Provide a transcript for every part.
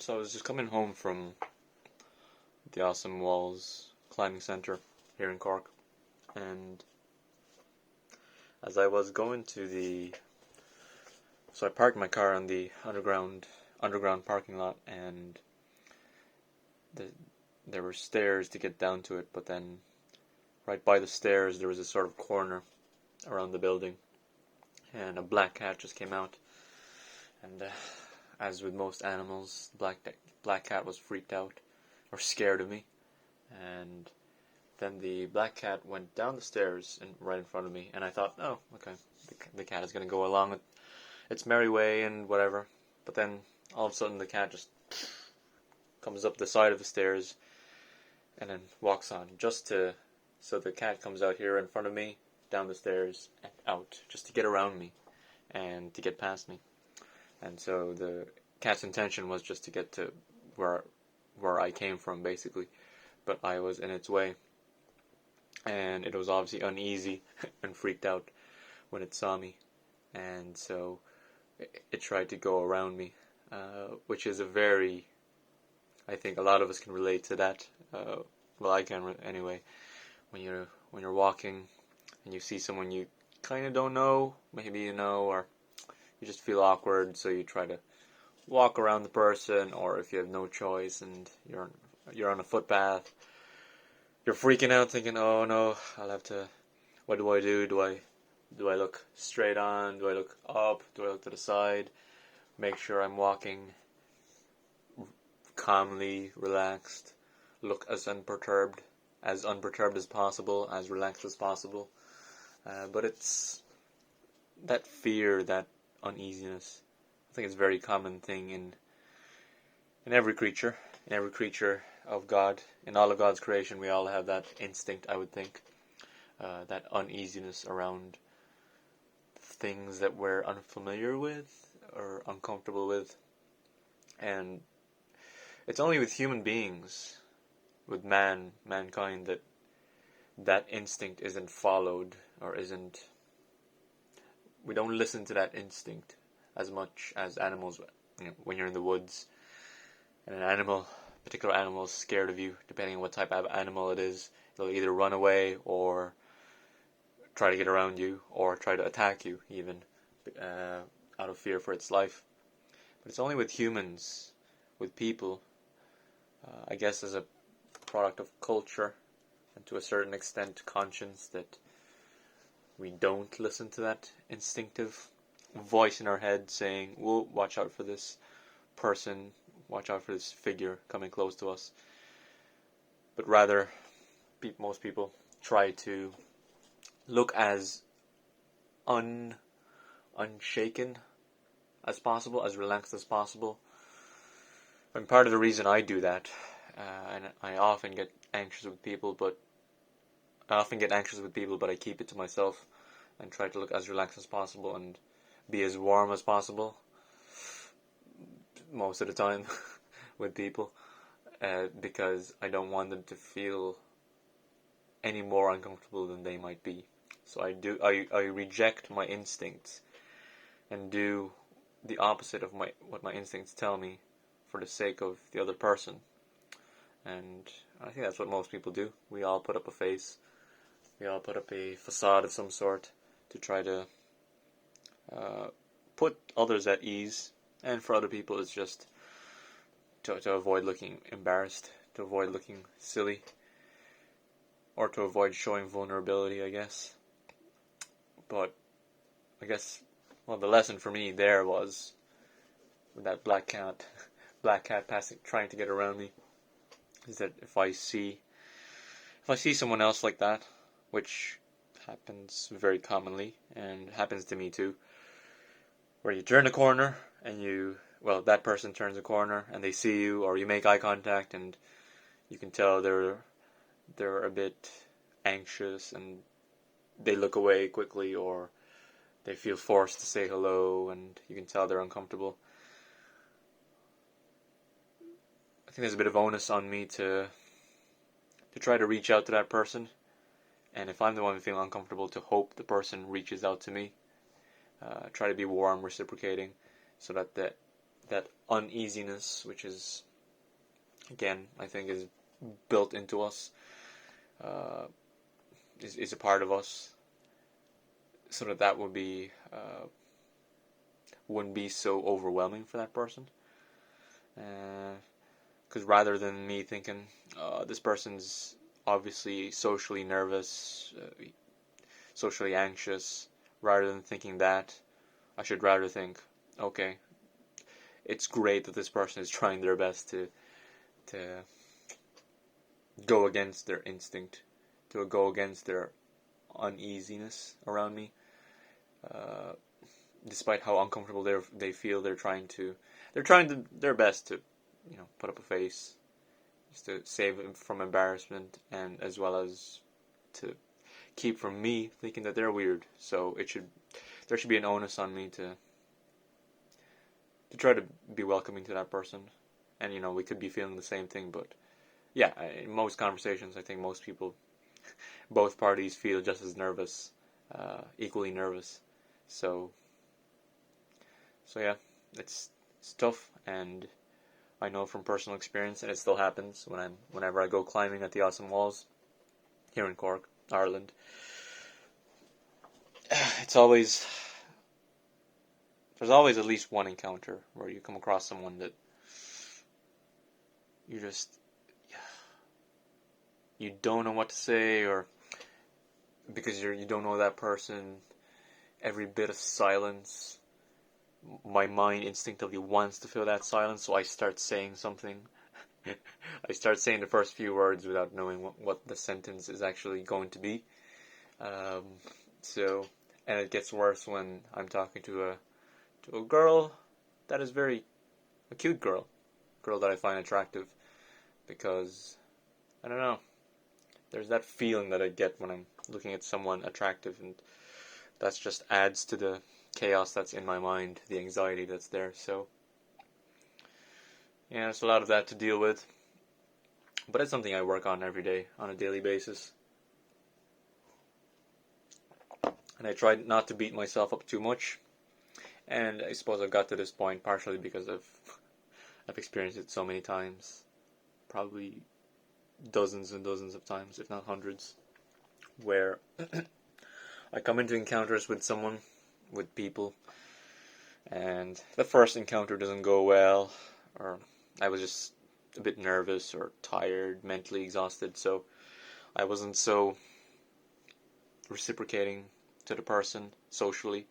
So I was just coming home from the Awesome Walls Climbing Centre here in Cork, and as I was going to so I parked my car on the underground parking lot, and the, there were stairs to get down to it, but then right by the stairs there was a sort of corner around the building, and a black cat just came out, and as with most animals, the black cat was freaked out or scared of me, and then the black cat went down the stairs and right in front of me, and I thought, oh, okay, the cat is going to go along its merry way and whatever. But then all of a sudden the cat just comes up the side of the stairs and then walks on so the cat comes out here in front of me, down the stairs and out, just to get around me and to get past me. And so the cat's intention was just to get to where I came from, basically, but I was in its way, and it was obviously uneasy and freaked out when it saw me, and so it tried to go around me, which is I think a lot of us can relate to that. Well, I can anyway. When you're walking and you see someone you kind of don't know, maybe you know, or you just feel awkward, so you try to walk around the person, or if you have no choice and you're on a footpath, you're freaking out, thinking, "Oh no, I'll have to. What do I do? Do I look straight on? Do I look up? Do I look to the side? Make sure I'm walking calmly, relaxed. Look as unperturbed as possible, as relaxed as possible." But it's that fear, that uneasiness. I think it's a very common thing in every creature, of God. In all of God's creation, we all have that instinct, I would think, that uneasiness around things that we're unfamiliar with or uncomfortable with. And it's only with human beings, with mankind, that instinct isn't followed, or isn't. We don't listen to that instinct as much as animals. When you're in the woods and particular animal is scared of you, depending on what type of animal it is, it'll either run away or try to get around you or try to attack you, even out of fear for its life. But it's only with humans, with people, I guess as a product of culture and to a certain extent conscience, that we don't listen to that instinctive voice in our head saying, "Whoa, watch out for this person, watch out for this figure coming close to us." But rather, most people try to look as unshaken as possible, as relaxed as possible. And part of the reason I do that, and I often get anxious with people, but I keep it to myself and try to look as relaxed as possible and be as warm as possible most of the time with people, because I don't want them to feel any more uncomfortable than they might be. So I reject my instincts and do the opposite of what my instincts tell me for the sake of the other person. And I think that's what most people do. We all put up a face. We all put up a facade of some sort to try to put others at ease. And for other people, it's just to avoid looking embarrassed, to avoid looking silly, or to avoid showing vulnerability, I guess. But I guess, well, the lesson for me there was with that black cat passing, trying to get around me, is that if I see someone else like that, which happens very commonly and happens to me too, where you turn a corner and that person turns a corner and they see you, or you make eye contact and you can tell they're a bit anxious and they look away quickly, or they feel forced to say hello and you can tell they're uncomfortable. I think there's a bit of onus on me to try to reach out to that person, and if I'm the one feeling uncomfortable, to hope the person reaches out to me. Try to be warm, reciprocating, so that that uneasiness, which is, again, I think is built into us, uh, is a part of us, so that would be wouldn't be so overwhelming for that person. Because rather than me thinking, this person's obviously socially nervous, socially anxious, rather than thinking that, I should rather think, okay, it's great that this person is trying their best to go against their instinct, to go against their uneasiness around me. Uh, Despite how uncomfortable they feel, they're trying their best to, put up a face, just to save them from embarrassment, and as well as to keep from me thinking that they're weird. So there should be an onus on me to try to be welcoming to that person, and we could be feeling the same thing, but yeah, in most conversations, I think most people, both parties feel just as nervous, equally nervous. So yeah, it's tough, and I know from personal experience, and it still happens whenever I go climbing at the Awesome Walls here in Cork, Ireland. It's always There's always at least one encounter where you come across someone that you just you don't know what to say, or because you don't know that person. Every bit of silence, my mind instinctively wants to fill that silence, so I start saying something. I start saying the first few words without knowing what the sentence is actually going to be. Um, so, and it gets worse when I'm talking to a girl that is a cute girl that I find attractive, because I don't know. There's that feeling that I get when I'm looking at someone attractive, and that just adds to the chaos that's in my mind, the anxiety that's there. So, yeah, there's a lot of that to deal with. But it's something I work on every day, on a daily basis. And I try not to beat myself up too much. And I suppose I've got to this point partially because I've experienced it so many times. Probably dozens and dozens of times, if not hundreds, where I come into encounters with people, and the first encounter doesn't go well, or I was just a bit nervous or tired, mentally exhausted, so I wasn't so reciprocating to the person socially,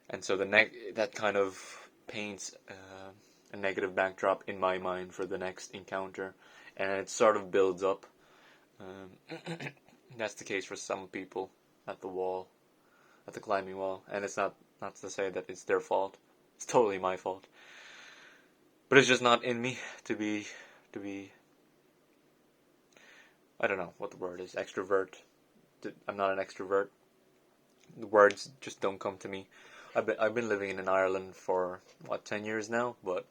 and so that kind of paints a negative backdrop in my mind for the next encounter, and it sort of builds up. That's the case for some people at the climbing wall, and it's not to say that it's their fault. It's totally my fault. But it's just not in me to be I don't know what the word is, extrovert. I'm not an extrovert. The words just don't come to me. I've been living in Ireland for 10 years now, but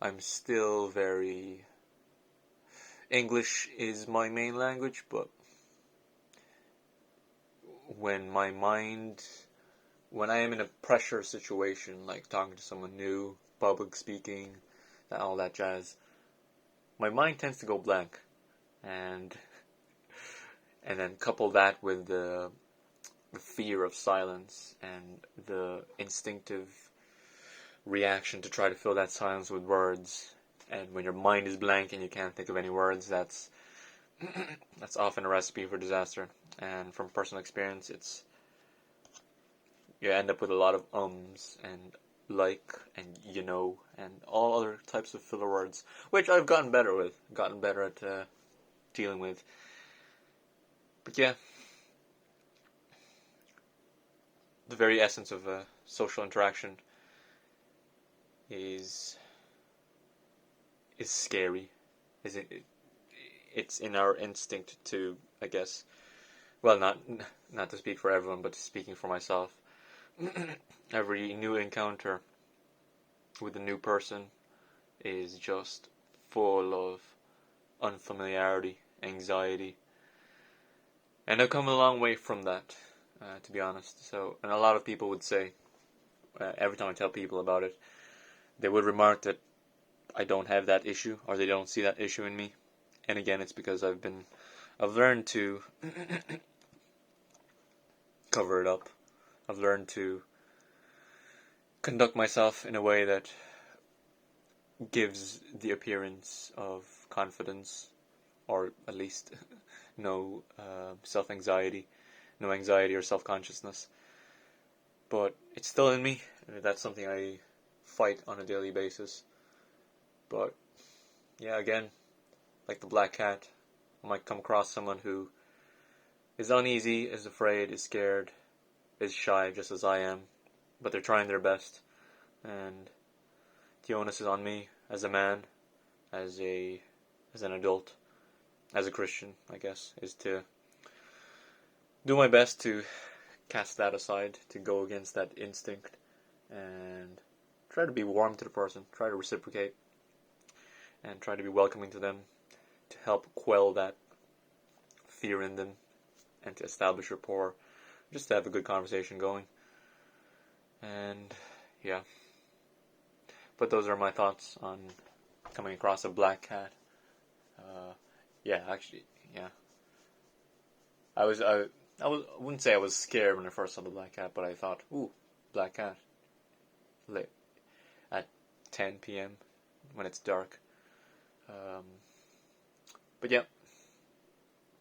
I'm still very English is my main language, but when I am in a pressure situation, like talking to someone new, public speaking, all that jazz, my mind tends to go blank, and then couple that with the fear of silence and the instinctive reaction to try to fill that silence with words. And when your mind is blank and you can't think of any words, that's often a recipe for disaster. And from personal experience, you end up with a lot of ums and like and and all other types of filler words, which I've gotten better at dealing with. But yeah, the very essence of social interaction is scary. Is it? It's in our instinct to, I guess. Well, not to speak for everyone, but speaking for myself. Every new encounter with a new person is just full of unfamiliarity, anxiety, and I've come a long way from that, to be honest. So, and a lot of people would say, every time I tell people about it, they would remark that I don't have that issue, or they don't see that issue in me. And again, it's because I've learned to cover it up. I've learned to conduct myself in a way that gives the appearance of confidence, or at least no self-anxiety, no anxiety or self-consciousness. But it's still in me. That's something I fight on a daily basis. But yeah, again, like the black cat, I might come across someone who is uneasy, is afraid, is scared, is shy, just as I am, but they're trying their best, and the onus is on me as a man, as an adult, as a Christian, I guess, is to do my best to cast that aside, to go against that instinct, and try to be warm to the person, try to reciprocate, and try to be welcoming to them, to help quell that fear in them, and to establish rapport, just to have a good conversation going. And yeah, but those are my thoughts on coming across a black cat. Yeah, actually, yeah. I wouldn't say I was scared when I first saw the black cat, but I thought, ooh, black cat, late at 10 p.m. when it's dark. But yeah,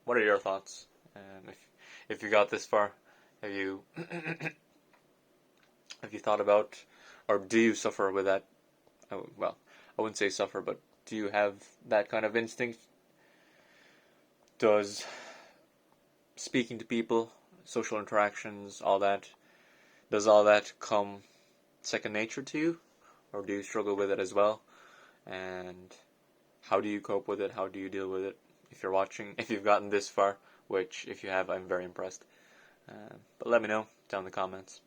what are your thoughts? If you got this far, have you have you thought about, or do you suffer with that? Well, I wouldn't say suffer, but do you have that kind of instinct? Does speaking to people, social interactions, does all that come second nature to you? Or do you struggle with it as well? And how do you cope with it? How do you deal with it? If you're watching, if you've gotten this far, which if you have, I'm very impressed. But let me know down in the comments.